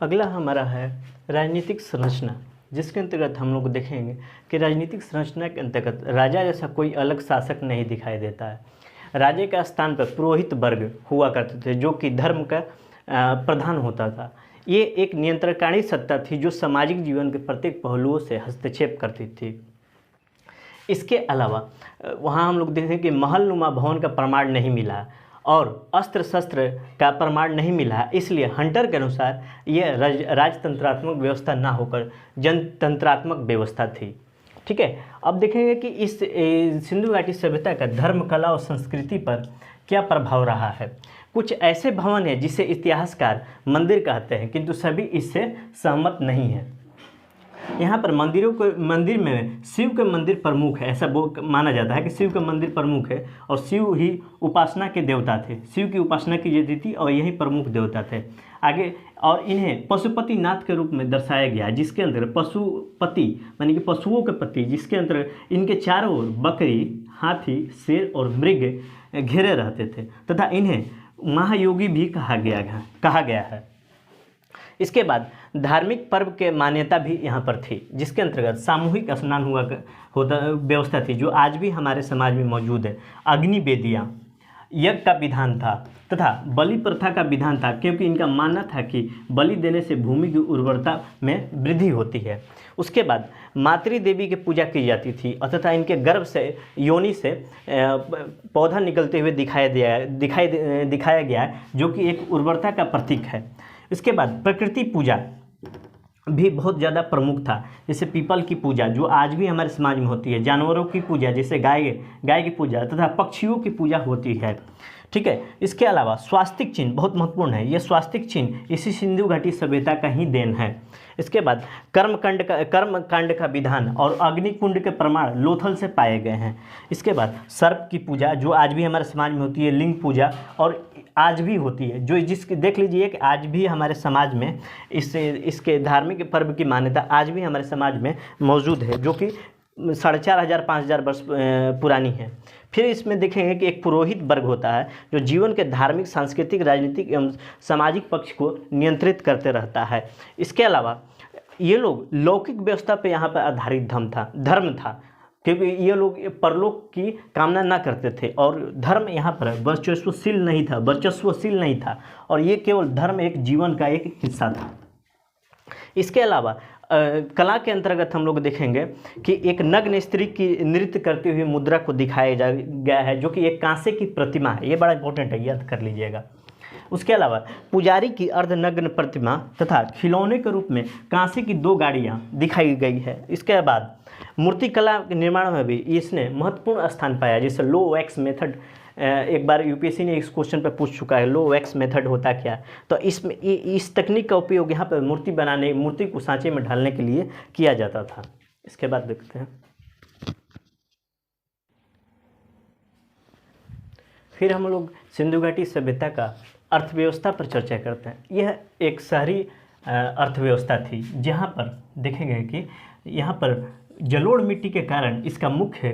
अगला हमारा है राजनीतिक संरचना, जिसके अंतर्गत हम लोग देखेंगे कि राजनीतिक संरचना के अंतर्गत राजा जैसा कोई अलग शासक नहीं दिखाई देता है। राजे का स्थान पर पुरोहित वर्ग हुआ करते थे, जो कि धर्म का प्रधान होता था। ये एक नियंत्रणकारी सत्ता थी जो सामाजिक जीवन के प्रत्येक पहलुओं से हस्तक्षेप करती थी। इसके अलावा वहाँ हम लोग देखें कि महलनुमा भवन का प्रमाण नहीं मिला और अस्त्र शस्त्र का प्रमाण नहीं मिला, इसलिए हंटर के अनुसार यह राजतंत्रात्मक व्यवस्था ना होकर जनतंत्रात्मक व्यवस्था थी। ठीक है, अब देखेंगे कि इस सिंधु घाटी सभ्यता का धर्म, कला और संस्कृति पर क्या प्रभाव रहा है। कुछ ऐसे भवन हैं जिसे इतिहासकार मंदिर कहते हैं, किंतु सभी इससे सहमत नहीं हैं। यहाँ पर मंदिर में शिव के मंदिर प्रमुख है, ऐसा माना जाता है कि शिव के मंदिर प्रमुख है और शिव ही उपासना के देवता थे। शिव की उपासना की जाती थी और यही प्रमुख देवता थे। आगे और इन्हें पशुपति नाथ के रूप में दर्शाया गया, जिसके अंदर पशुपति यानी कि पशुओं के पति, जिसके अंदर इनके चारों ओर बकरी, हाथी, शेर और मृग घेरे रहते थे तथा इन्हें महायोगी भी कहा गया है। इसके बाद धार्मिक पर्व के मान्यता भी यहाँ पर थी, जिसके अंतर्गत सामूहिक स्नान होता व्यवस्था थी, जो आज भी हमारे समाज में मौजूद है। अग्नि वेदियाँ, यज्ञ का विधान था तथा बलि प्रथा का विधान था, क्योंकि इनका मानना था कि बलि देने से भूमि की उर्वरता में वृद्धि होती है। उसके बाद मातृ देवी की पूजा की जाती थी तथा इनके गर्भ से, योनि से पौधा निकलते हुए दिखाया गया है, जो कि एक उर्वरता का प्रतीक है। इसके बाद प्रकृति पूजा भी बहुत ज़्यादा प्रमुख था, जैसे पीपल की पूजा जो आज भी हमारे समाज में होती है, जानवरों की पूजा जैसे गाय की पूजा तथा पक्षियों की पूजा होती है। ठीक है, इसके अलावा स्वास्तिक चिन्ह बहुत महत्वपूर्ण है। यह स्वास्तिक चिन्ह इसी सिंधु घाटी सभ्यता का ही देन है। इसके बाद कर्मकांड का विधान और अग्निकुंड के प्रमाण लोथल से पाए गए हैं। इसके बाद सर्प की पूजा जो आज भी हमारे समाज में होती है, लिंग पूजा और आज भी होती है, जो जिसकी देख लीजिए कि आज भी हमारे समाज में इसके धार्मिक पर्व की मान्यता आज भी हमारे समाज में मौजूद है, जो कि 4500-5000 वर्ष पुरानी है। फिर इसमें देखेंगे कि एक पुरोहित वर्ग होता है जो जीवन के धार्मिक, सांस्कृतिक, राजनीतिक एवं सामाजिक पक्ष को नियंत्रित करते रहता है। इसके अलावा ये लोग लौकिक व्यवस्था पे यहाँ पर आधारित धर्म था, क्योंकि ये लोग परलोक की कामना ना करते थे और धर्म यहाँ पर वर्चस्वशील नहीं था और ये केवल धर्म एक जीवन का एक हिस्सा था। इसके अलावा कला के अंतर्गत हम लोग देखेंगे कि एक नग्न स्त्री की नृत्य करते हुए मुद्रा को दिखाया गया है, जो कि एक कांसे की प्रतिमा है। ये बड़ा इंपॉर्टेंट है, याद कर लीजिएगा। उसके अलावा पुजारी की अर्धनग्न प्रतिमा तथा खिलौने के रूप में कांसे की 2 गाड़ियाँ दिखाई गई है। इसके बाद मूर्तिकला के निर्माण में भी इसने महत्वपूर्ण स्थान पाया, जैसे लो वैक्स मेथड। एक बार यूपीएससी ने इस क्वेश्चन पर पूछ चुका है, लो वैक्स मेथड होता क्या। तो इसमें इस तकनीक का उपयोग यहाँ पर मूर्ति को सांचे में ढालने के लिए किया जाता था। इसके बाद देखते हैं, फिर हम लोग सिंधु घाटी सभ्यता का अर्थव्यवस्था पर चर्चा करते हैं। यह एक शहरी अर्थव्यवस्था थी, जहाँ पर देखेंगे कि यहाँ पर जलोढ़ मिट्टी के कारण इसका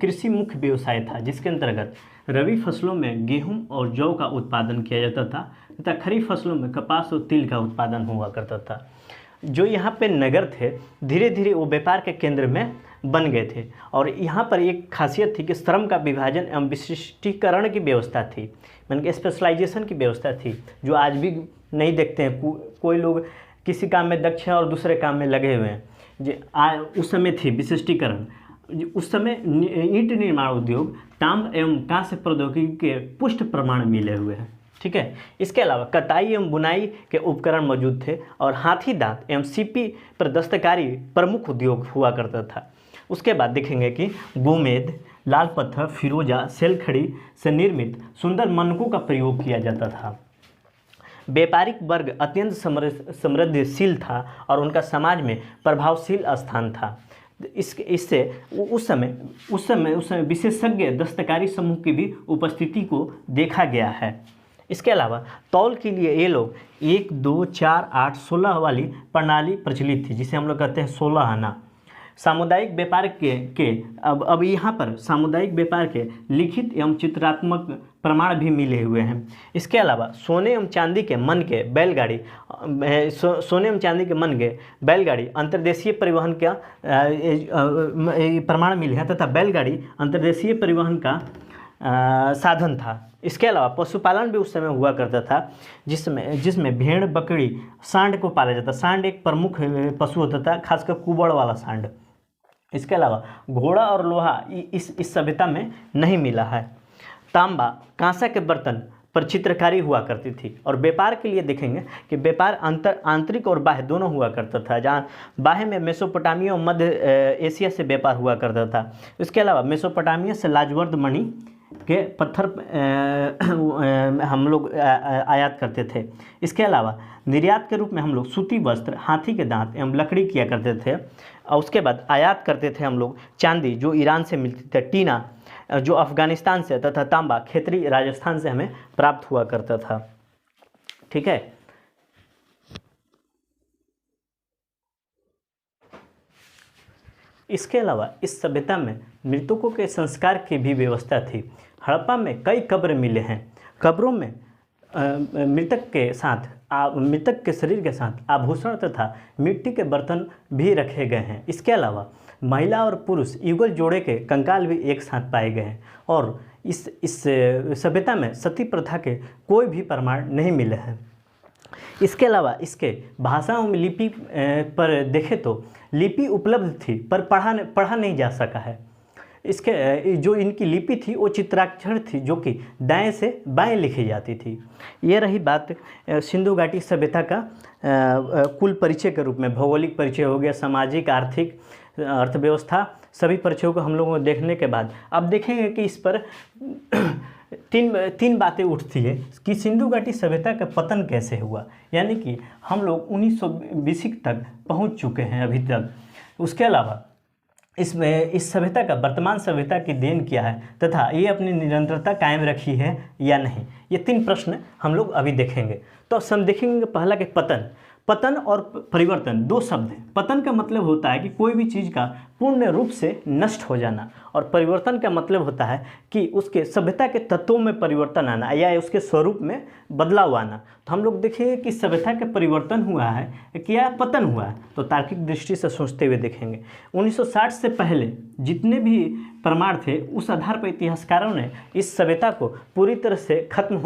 कृषि मुख्य व्यवसाय था, जिसके अंतर्गत रबी फसलों में गेहूं और जौ का उत्पादन किया जाता था तथा खरीफ फसलों में कपास और तिल का उत्पादन हुआ करता था। जो यहाँ पे नगर थे, धीरे धीरे वो व्यापार के केंद्र में बन गए थे और यहाँ पर एक खासियत थी कि श्रम का विभाजन एवं विशिष्टीकरण की व्यवस्था थी, यानी कि स्पेशलाइजेशन की व्यवस्था थी, जो आज भी नहीं देखते हैं। कोई लोग किसी काम में दक्ष हैं और दूसरे काम में लगे हुए हैं। उस समय थी विशिष्टीकरण। उस समय ईंट निर्माण उद्योग, तांब एवं कांस्य प्रौद्योगिकी के पुष्ट प्रमाण मिले हुए हैं। ठीक है, इसके अलावा कताई एवं बुनाई के उपकरण मौजूद थे और हाथी दांत एवं सीपी पर दस्तकारी प्रमुख उद्योग हुआ करता था। उसके बाद देखेंगे कि गोमेद, लाल पत्थर, फिरोजा, सेलखड़ी से निर्मित सुंदर मनकों का प्रयोग किया जाता था। व्यापारिक वर्ग अत्यंत समृद्धशील था और उनका समाज में प्रभावशील स्थान था। इससे उस समय विशेषज्ञ दस्तकारी समूह की भी उपस्थिति को देखा गया है। इसके अलावा तौल के लिए ये लोग 1, 2, 4, 8, 16 वाली प्रणाली प्रचलित थी, जिसे हम लोग कहते हैं 16 आना। सामुदायिक व्यापार के अब यहाँ पर सामुदायिक व्यापार के लिखित एवं चित्रात्मक प्रमाण भी मिले हुए हैं। इसके अलावा सोने एवं चांदी के मन के बैलगाड़ी सोने एवं चांदी के मन के बैलगाड़ी अंतर्देशीय परिवहन का प्रमाण मिले हैं तथा बैलगाड़ी अंतर्देशीय परिवहन का साधन था। इसके अलावा पशुपालन भी उस समय हुआ करता था, जिसमें भेड़, बकरी, सांड को पाला जाता। सांड एक प्रमुख पशु होता था, खासकर कुबड़ वाला सांड। इसके अलावा घोड़ा और लोहा इस सभ्यता में नहीं मिला है। तांबा, कांसा के बर्तन पर चित्रकारी हुआ करती थी। और व्यापार के लिए देखेंगे कि व्यापार आंतरिक और बाह्य दोनों हुआ करता था, जहाँ बाह्य में मेसोपोटामिया और मध्य एशिया से व्यापार हुआ करता था। इसके अलावा मेसोपोटामिया से लाजवर्द मणि के पत्थर हम लोग आयात करते थे। इसके अलावा निर्यात के रूप में हम लोग सूती वस्त्र, हाथी के दांत एवं लकड़ी किया करते थे। और उसके बाद आयात करते थे हम लोग चांदी, जो ईरान से मिलती थी, टीना जो अफगानिस्तान से, तथा तांबा खेतरी राजस्थान से हमें प्राप्त हुआ करता था। ठीक है। इसके अलावा इस सभ्यता में मृतकों के संस्कार की भी व्यवस्था थी। हड़प्पा में कई कब्र मिले हैं। कब्रों में मृतक के शरीर के साथ आभूषण तथा मिट्टी के बर्तन भी रखे गए हैं। इसके अलावा महिला और पुरुष युगल जोड़े के कंकाल भी एक साथ पाए गए हैं। और इस सभ्यता में सती प्रथा के कोई भी प्रमाण नहीं मिले हैं। इसके अलावा इसके भाषाओं में लिपि पर देखें तो लिपि उपलब्ध थी, पर पढ़ा नहीं जा सका है। इसके जो इनकी लिपि थी वो चित्राक्षर थी, जो कि दाएं से बाएं लिखी जाती थी। ये रही बात सिंधु घाटी सभ्यता का कुल परिचय के रूप में। भौगोलिक परिचय हो गया, सामाजिक, आर्थिक, अर्थव्यवस्था, सभी परिचयों को हम लोगों को देखने के बाद अब देखेंगे कि इस पर तीन बातें उठती है कि सिंधु घाटी सभ्यता का पतन कैसे हुआ, यानी कि हम लोग 1920 तक पहुंच चुके हैं अभी तक। उसके अलावा इसमें इस सभ्यता का वर्तमान सभ्यता की देन क्या है तथा ये अपनी निरंतरता कायम रखी है या नहीं, ये 3 प्रश्न हम लोग अभी देखेंगे। तो हम देखेंगे पहला कि पतन और परिवर्तन 2 शब्द हैं। पतन का मतलब होता है कि कोई भी चीज़ का पूर्ण रूप से नष्ट हो जाना, और परिवर्तन का मतलब होता है कि उसके सभ्यता के तत्वों में परिवर्तन आना या उसके स्वरूप में बदलाव आना। तो हम लोग देखेंगे कि सभ्यता का परिवर्तन हुआ है कि या पतन हुआ है, तो तार्किक दृष्टि से सोचते हुए देखेंगे। 1960 से पहले जितने भी प्रमाण थे, उस आधार पर इतिहासकारों ने इस सभ्यता को पूरी तरह से खत्म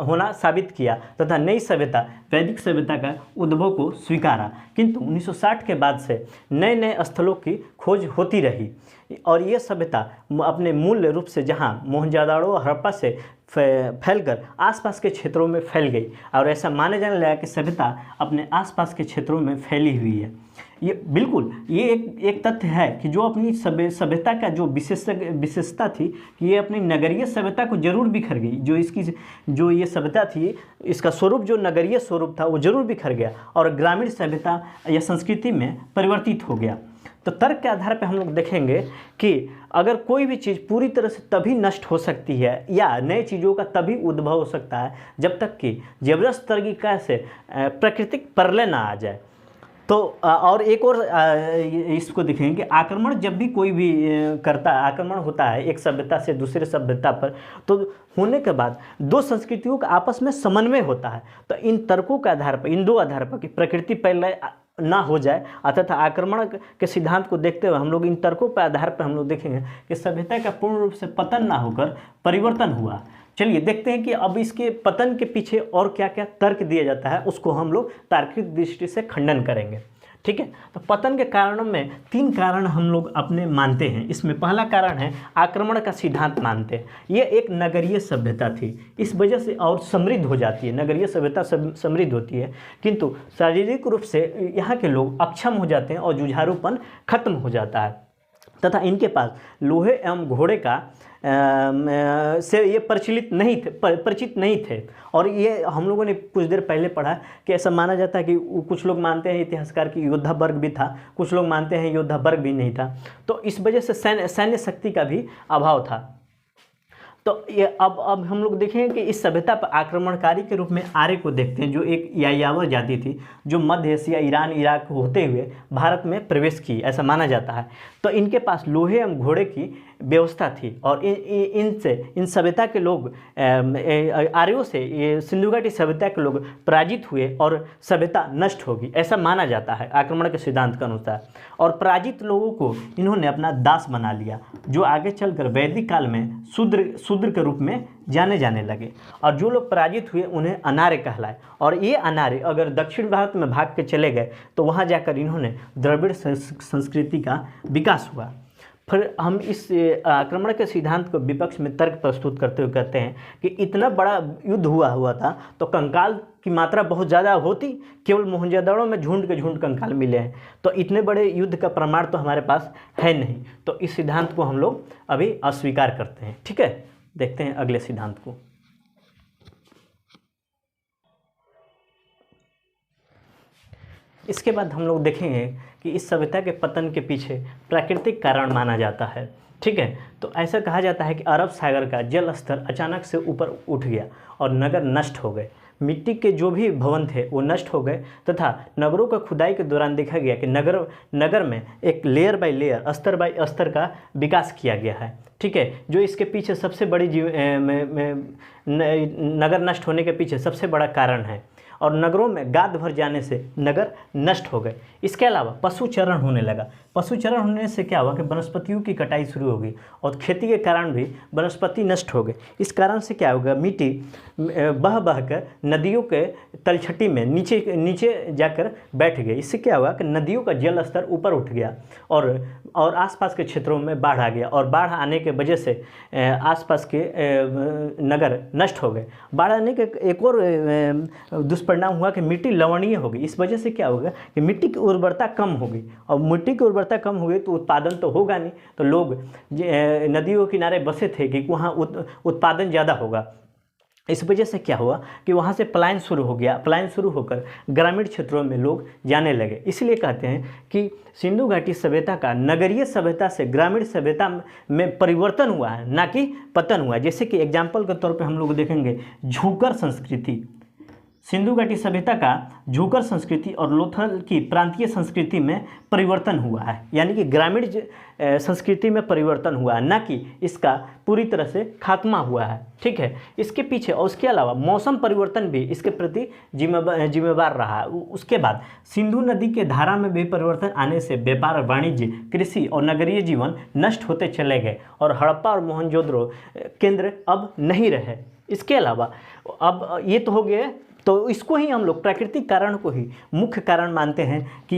होना साबित किया तथा नई सभ्यता, वैदिक सभ्यता का उद्भव को स्वीकारा। किंतु 1960 के बाद से नए नए स्थलों की खोज होती रही और ये सभ्यता अपने मूल रूप से जहाँ मोहनजोदड़ो और हड़प्पा से फैलकर आसपास के क्षेत्रों में फैल गई, और ऐसा माने जाने लगा कि सभ्यता अपने आसपास के क्षेत्रों में फैली हुई है। ये बिल्कुल ये एक तथ्य है कि जो अपनी सभ्यता का जो विशेषता थी कि ये अपनी नगरीय सभ्यता को जरूर बिखर गई। जो ये सभ्यता थी, इसका स्वरूप जो नगरीय स्वरूप था वो जरूर बिखर गया और ग्रामीण सभ्यता या संस्कृति में परिवर्तित हो गया। तो तर्क के आधार पर हम लोग देखेंगे कि अगर कोई भी चीज़ पूरी तरह से तभी नष्ट हो सकती है या नए चीज़ों का तभी उद्भव हो सकता है जब तक कि जबरदस्त तरीक़ा से प्राकृतिक प्रलय ना आ जाए। तो और एक और इसको देखेंगे कि आक्रमण जब भी कोई भी आक्रमण होता है एक सभ्यता से दूसरे सभ्यता पर, तो होने के बाद 2 संस्कृतियों का आपस में समन्वय होता है। तो इन तर्कों के आधार पर, इन 2 आधार पर कि प्रकृति पहले ना हो जाए तथा आक्रमण के सिद्धांत को देखते हुए हम लोग इन तर्कों पर आधार पर हम लोग देखेंगे कि सभ्यता का पूर्ण रूप से पतन ना होकर परिवर्तन हुआ। चलिए देखते हैं कि अब इसके पतन के पीछे और क्या क्या तर्क दिया जाता है, उसको हम लोग तार्किक दृष्टि से खंडन करेंगे। ठीक है, तो पतन के कारणों में 3 कारण हम लोग अपने मानते हैं। इसमें पहला कारण है आक्रमण का सिद्धांत मानते हैं। ये एक नगरीय सभ्यता थी, इस वजह से और समृद्ध हो जाती है। नगरीय सभ्यता समृद्ध होती है, किंतु शारीरिक रूप से यहाँ के लोग अक्षम हो जाते हैं और जुझारूपन खत्म हो जाता है तथा इनके पास लोहे एवं घोड़े का से ये परिचित नहीं थे। और ये हम लोगों ने कुछ देर पहले पढ़ा कि ऐसा माना जाता है कि कुछ लोग मानते हैं इतिहासकार कि योद्धा वर्ग भी था, कुछ लोग मानते हैं योद्धा वर्ग भी नहीं था। तो इस वजह से सैन्य शक्ति का भी अभाव था। तो ये अब हम लोग देखेंगे कि इस सभ्यता पर आक्रमणकारी के रूप में आर्य को देखते हैं, जो एक यायावर जाति थी जो मध्य एशिया, ईरान, इराक होते हुए भारत में प्रवेश की, ऐसा माना जाता है। तो इनके पास लोहे एवं घोड़े की व्यवस्था थी और इन सभ्यता के लोग आर्यों से, ये सिंधु घाटी सभ्यता के लोग पराजित हुए और सभ्यता नष्ट होगी, ऐसा माना जाता है आक्रमण के सिद्धांत के अनुसार। और पराजित लोगों को इन्होंने अपना दास बना लिया, जो आगे चलकर वैदिक काल में शूद्र के रूप में जाने लगे। और जो लोग पराजित हुए उन्हें अनार्य कहलाए, और ये अनार्य अगर दक्षिण भारत में भाग के चले गए तो वहाँ जाकर इन्होंने द्रविड़ संस्कृति का विकास हुआ। फिर हम इस आक्रमण के सिद्धांत को विपक्ष में तर्क प्रस्तुत करते हुए कहते हैं कि इतना बड़ा युद्ध हुआ था तो कंकाल की मात्रा बहुत ज़्यादा होती, केवल मोहनजोदड़ो में झुंड के झुंड कंकाल मिले हैं, तो इतने बड़े युद्ध का प्रमाण तो हमारे पास है नहीं। तो इस सिद्धांत को हम लोग अभी अस्वीकार करते हैं। ठीक है, देखते हैं अगले सिद्धांत को। इसके बाद हम लोग देखेंगे कि इस सभ्यता के पतन के पीछे प्राकृतिक कारण माना जाता है। ठीक है, तो ऐसा कहा जाता है कि अरब सागर का जल स्तर अचानक से ऊपर उठ गया और नगर नष्ट हो गए। मिट्टी के जो भी भवन थे वो नष्ट हो गए तथा नगरों का खुदाई के दौरान देखा गया कि नगर में एक लेयर बाय लेयर, स्तर बाय स्तर का विकास किया गया है। ठीक है, जो इसके पीछे सबसे बड़ी नगर नष्ट होने के पीछे सबसे बड़ा कारण है। और नगरों में गाद भर जाने से नगर नष्ट हो गए। इसके अलावा पशुचरण होने लगा। पशुचरण होने से क्या हुआ कि वनस्पतियों की कटाई शुरू हो गई और खेती के कारण भी वनस्पति नष्ट हो गए। इस कारण से क्या होगा, मिट्टी बह कर नदियों के तलछटी में नीचे जाकर बैठ गई। इससे क्या हुआ कि नदियों का जल स्तर ऊपर उठ गया और आसपास के क्षेत्रों में बाढ़ आ गया, और बाढ़ आने के वजह से आसपास के नगर नष्ट हो गए। बाढ़ आने के एक और दुष्परिणाम हुआ कि मिट्टी लवणीय हो गई। इस वजह से क्या होगा कि मिट्टी की उर्वरता कम हो गई, और मिट्टी की उर्वरता कम हो गई तो उत्पादन तो होगा नहीं। तो लोग नदियों के किनारे बसे थे कि वहाँ उत्पादन ज़्यादा होगा। इस वजह से क्या हुआ कि वहाँ से पलायन शुरू हो गया। पलायन शुरू होकर ग्रामीण क्षेत्रों में लोग जाने लगे। इसलिए कहते हैं कि सिंधु घाटी सभ्यता का नगरीय सभ्यता से ग्रामीण सभ्यता में परिवर्तन हुआ है, ना कि पतन हुआ है। जैसे कि एग्जाम्पल के तौर पे हम लोग देखेंगे झूकर संस्कृति। सिंधु घाटी सभ्यता का झूकर संस्कृति और लोथल की प्रांतीय संस्कृति में परिवर्तन हुआ है, यानी कि ग्रामीण संस्कृति में परिवर्तन हुआ है, ना कि इसका पूरी तरह से खात्मा हुआ है। ठीक है, इसके पीछे और उसके अलावा मौसम परिवर्तन भी इसके प्रति जिम्मेवार रहा। उसके बाद सिंधु नदी के धारा में भी परिवर्तन आने से व्यापार, वाणिज्य, कृषि और नगरीय जीवन नष्ट होते चले गए और हड़प्पा और मोहनजोदड़ो केंद्र अब नहीं रहे। इसके अलावा अब ये तो हो गए, तो इसको ही हम लोग प्राकृतिक कारण को ही मुख्य कारण मानते हैं कि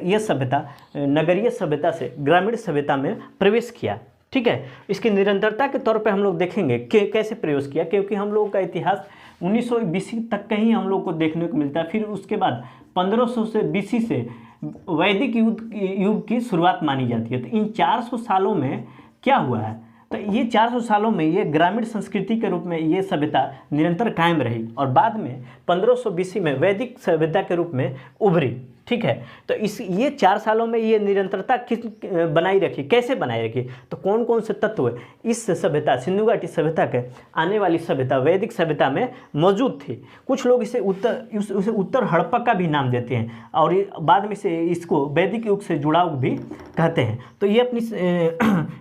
ये सभ्यता नगरीय सभ्यता से ग्रामीण सभ्यता में प्रवेश किया। ठीक है, इसकी निरंतरता के तौर पे हम लोग देखेंगे कि कैसे प्रवेश किया, क्योंकि हम लोगों का इतिहास 1900 BC तक का ही हम लोग को देखने को मिलता है। फिर उसके बाद 1500 से BC से वैदिक युग की शुरुआत मानी जाती है। तो इन 400 सालों में क्या हुआ है, तो ये 400 सालों में ये ग्रामीण संस्कृति के रूप में ये सभ्यता निरंतर कायम रही और बाद में 1500 BC में वैदिक सभ्यता के रूप में उभरी। ठीक है, तो ये 4 सालों में ये निरंतरता किस बनाई रखी, कैसे बनाई रखी, तो कौन कौन से तत्व इस सभ्यता सिंधु घाटी सभ्यता के आने वाली सभ्यता वैदिक सभ्यता में मौजूद थे। कुछ लोग इसे उत्तर हड़प्पा का भी नाम देते हैं और बाद में से इसको वैदिक युग से जुड़ाव भी कहते हैं। तो ये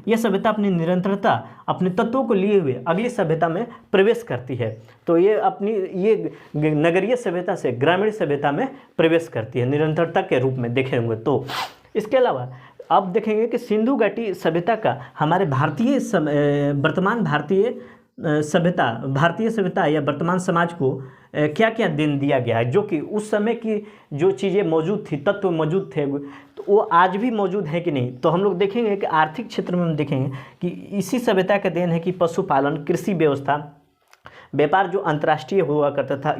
ये सभ्यता अपनी निरंतरता, अपने तत्वों को लिए हुए अगली सभ्यता में प्रवेश करती है। तो ये नगरीय सभ्यता से ग्रामीण सभ्यता में प्रवेश करती है निरंतरता के रूप में देखेंगे। तो इसके अलावा अब देखेंगे कि सिंधु घाटी सभ्यता का हमारे वर्तमान भारतीय सभ्यता या वर्तमान समाज को क्या क्या देन दिया गया है, जो कि उस समय की जो चीज़ें मौजूद थी, तत्व मौजूद थे, तो वो आज भी मौजूद है कि नहीं। तो हम लोग देखेंगे कि आर्थिक क्षेत्र में हम देखेंगे कि इसी सभ्यता का देन है कि पशुपालन, कृषि व्यवस्था, व्यापार जो अंतर्राष्ट्रीय हुआ करता था,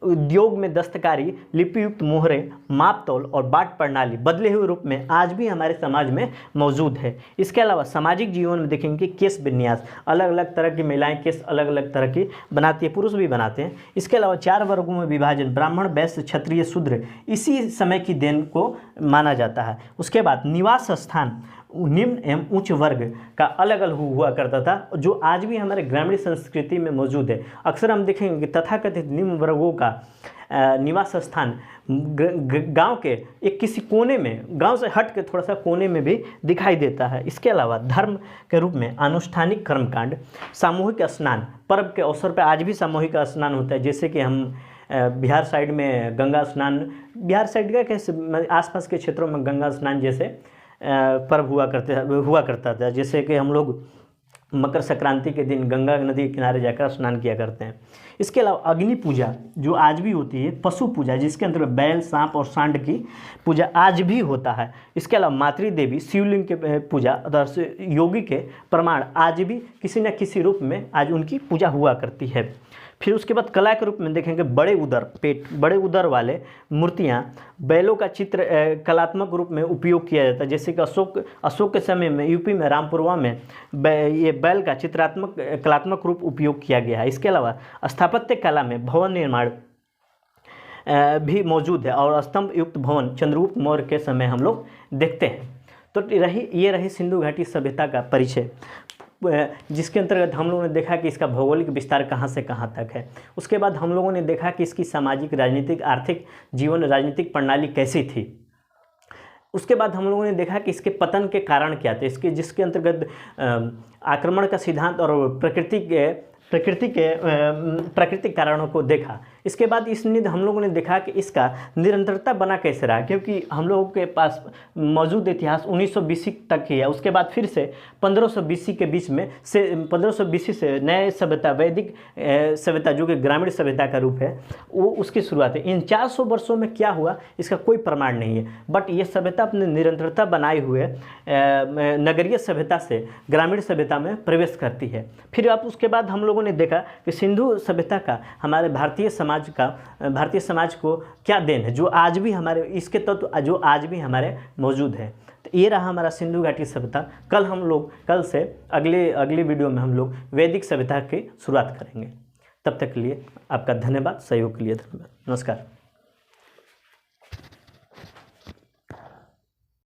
उद्योग में दस्तकारी, लिपियुक्त मोहरे, माप तौल और बाट प्रणाली बदले हुए रूप में आज भी हमारे समाज में मौजूद है। इसके अलावा सामाजिक जीवन में देखेंगे कि केश विन्यास, अलग अलग तरह की महिलाएं केश अलग अलग तरह की बनाती है, पुरुष भी बनाते हैं। इसके अलावा 4 वर्गों में विभाजन, ब्राह्मण, वैश्य, क्षत्रिय, शूद्र, इसी समय की देन को माना जाता है। उसके बाद निवास स्थान निम्न एवं उच्च वर्ग का अलग अलग हुआ करता था, जो आज भी हमारे ग्रामीण संस्कृति में मौजूद है। अक्सर हम देखेंगे कि तथाकथित निम्न वर्गों का निवास स्थान गांव के एक किसी कोने में, गांव से हट के थोड़ा सा कोने में भी दिखाई देता है। इसके अलावा धर्म के रूप में अनुष्ठानिक कर्मकांड, सामूहिक स्नान, पर्व के अवसर पर आज भी सामूहिक स्नान होता है। जैसे कि हम बिहार साइड में गंगा स्नान, बिहार साइड का कैसे आसपास के क्षेत्रों में गंगा स्नान जैसे पर्व हुआ करता था। जैसे कि हम लोग मकर संक्रांति के दिन गंगा नदी के किनारे जाकर स्नान किया करते हैं। इसके अलावा अग्नि पूजा जो आज भी होती है, पशु पूजा जिसके अंतर्गत बैल, सांप और सांड की पूजा आज भी होता है। इसके अलावा मातृ देवी, शिवलिंग के पूजा अर्थात योगी के प्रमाण आज भी किसी न किसी रूप में आज उनकी पूजा हुआ करती है। फिर उसके बाद कला के रूप में देखेंगे बड़े उदर, पेट बड़े उदर वाले मूर्तियाँ, बैलों का चित्र कलात्मक रूप में उपयोग किया जाता है। जैसे कि अशोक के समय में यूपी में रामपुरवा में ये बैल का चित्रात्मक कलात्मक रूप उपयोग किया गया है। इसके अलावा स्थापत्य कला में भवन निर्माण भी मौजूद है और स्तंभ युक्त भवन चंद्रगुप्त मौर्य के समय हम लोग देखते हैं। तो ये रही सिंधु घाटी सभ्यता का परिचय, जिसके अंतर्गत हम लोगों ने देखा कि इसका भौगोलिक विस्तार कहाँ से कहाँ तक है। उसके बाद हम लोगों ने देखा कि इसकी सामाजिक, राजनीतिक, आर्थिक जीवन, राजनीतिक प्रणाली कैसी थी। उसके बाद हम लोगों ने देखा कि इसके पतन के कारण क्या थे, जिसके अंतर्गत आक्रमण का सिद्धांत और प्राकृतिक कारणों को देखा। इसके बाद हम लोगों ने देखा कि इसका निरंतरता बना कैसे रहा, क्योंकि हम लोगों के पास मौजूद इतिहास 1900 BC तक ही है। उसके बाद फिर से 1500 BC के बीच में से 1500 BC से नए सभ्यता, वैदिक सभ्यता जो कि ग्रामीण सभ्यता का रूप है, वो उसकी शुरुआत है। इन 400 वर्षों में क्या हुआ इसका कोई प्रमाण नहीं है, बट ये सभ्यता अपनी निरंतरता बनाए हुए नगरीय सभ्यता से ग्रामीण सभ्यता में प्रवेश करती है। फिर आप उसके बाद हम लोगों ने देखा कि सिंधु सभ्यता का हमारे भारतीय समाज को क्या देन है, जो आज भी हमारे इसके तत्व जो आज भी हमारे मौजूद है। तो ये रहा हमारा सिंधु घाटी सभ्यता। कल से अगले वीडियो में हम लोग वैदिक सभ्यता की शुरुआत करेंगे। तब तक के लिए आपका धन्यवाद, सहयोग के लिए धन्यवाद, नमस्कार।